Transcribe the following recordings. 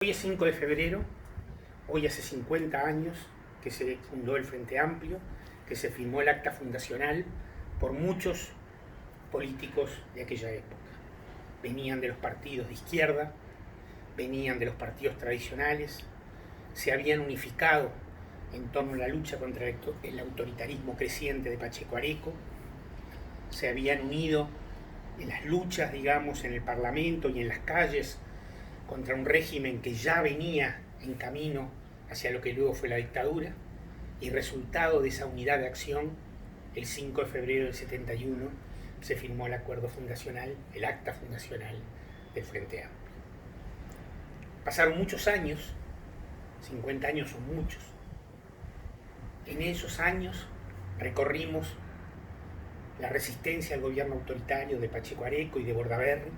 Hoy es 5 de febrero, hoy hace 50 años que se fundó el Frente Amplio, que se firmó el acta fundacional por muchos políticos de aquella época. Venían de los partidos de izquierda, venían de los partidos tradicionales, se habían unificado en torno a la lucha contra el autoritarismo creciente de Pacheco Areco, se habían unido en las luchas, digamos, en el Parlamento y en las calles contra un régimen que ya venía en camino hacia lo que luego fue la dictadura, y resultado de esa unidad de acción, el 5 de febrero del 71 se firmó el acuerdo fundacional, el acta fundacional del Frente Amplio. Pasaron muchos años, 50 años son muchos. En esos años recorrimos la resistencia al gobierno autoritario de Pacheco Areco y de Bordaberry,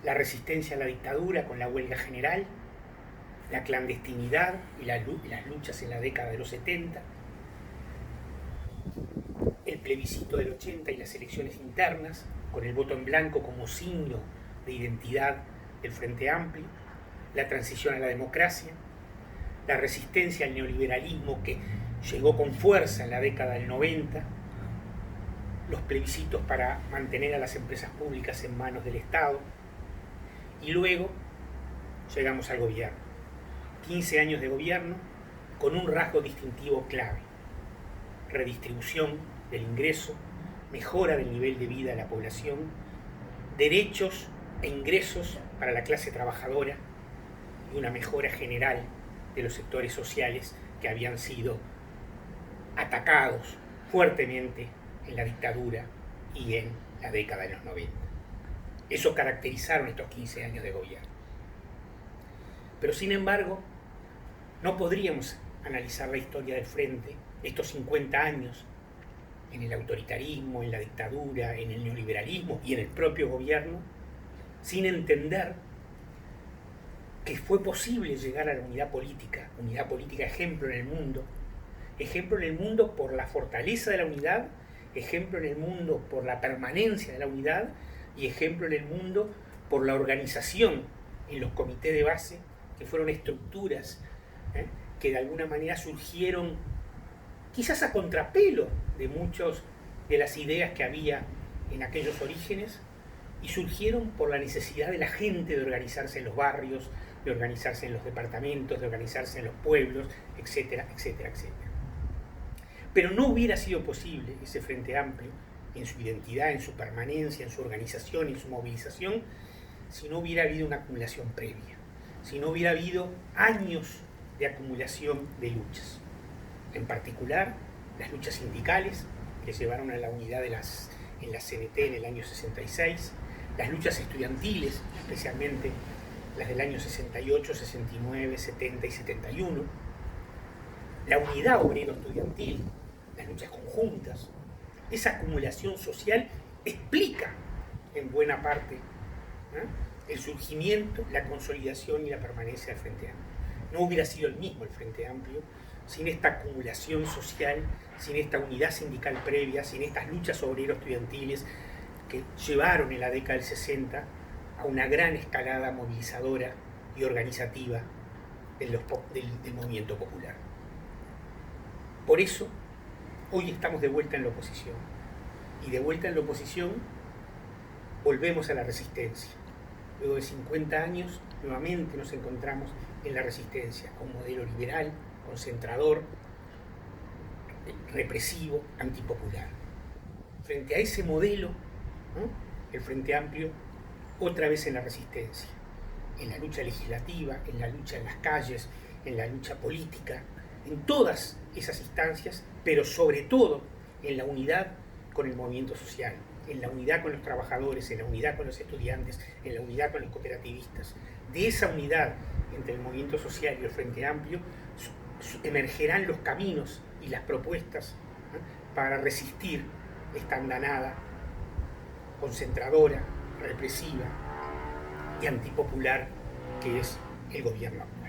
la resistencia a la dictadura con la huelga general, la clandestinidad y las luchas en la década de los 70, el plebiscito del 80 y las elecciones internas, con el voto en blanco como signo de identidad del Frente Amplio, la transición a la democracia, la resistencia al neoliberalismo que llegó con fuerza en la década del 90, los plebiscitos para mantener a las empresas públicas en manos del Estado, y luego llegamos al gobierno. 15 años de gobierno con un rasgo distintivo clave: redistribución del ingreso, mejora del nivel de vida de la población, derechos e ingresos para la clase trabajadora y una mejora general de los sectores sociales que habían sido atacados fuertemente en la dictadura y en la década de los 90. Eso caracterizaron estos 15 años de gobierno. Pero sin embargo, no podríamos analizar la historia del Frente, estos 50 años, en el autoritarismo, en la dictadura, en el neoliberalismo y en el propio gobierno, sin entender que fue posible llegar a la unidad política ejemplo en el mundo por la fortaleza de la unidad, ejemplo en el mundo por la permanencia de la unidad, y ejemplo en el mundo por la organización en los comités de base, que fueron estructuras que de alguna manera surgieron quizás a contrapelo de muchas de las ideas que había en aquellos orígenes, y surgieron por la necesidad de la gente de organizarse en los barrios, de organizarse en los departamentos, de organizarse en los pueblos, etcétera, etcétera, etcétera. Pero no hubiera sido posible ese Frente Amplio en su identidad, en su permanencia, en su organización, en su movilización, si no hubiera habido una acumulación previa, si no hubiera habido años de acumulación de luchas. En particular, las luchas sindicales que llevaron a la unidad en la CNT en el año 66, las luchas estudiantiles, especialmente las del año 68, 69, 70 y 71, la unidad obrero-estudiantil, las luchas conjuntas. Esa acumulación social explica en buena parte el surgimiento, la consolidación y la permanencia del Frente Amplio. No hubiera sido el mismo el Frente Amplio sin esta acumulación social, sin esta unidad sindical previa, sin estas luchas obrero-estudiantiles que llevaron en la década del 60 a una gran escalada movilizadora y organizativa del movimiento popular. Por eso, hoy estamos de vuelta en la oposición. Y de vuelta en la oposición, volvemos a la resistencia. Luego de 50 años, nuevamente nos encontramos en la resistencia, con un modelo liberal, concentrador, represivo, antipopular. Frente a ese modelo, el Frente Amplio, otra vez en la resistencia, en la lucha legislativa, en la lucha en las calles, en la lucha política, en todas esas instancias, pero sobre todo en la unidad con el movimiento social, en la unidad con los trabajadores, en la unidad con los estudiantes, en la unidad con los cooperativistas. De esa unidad entre el movimiento social y el Frente Amplio emergerán los caminos y las propuestas para resistir esta andanada concentradora, represiva y antipopular que es el gobierno actual.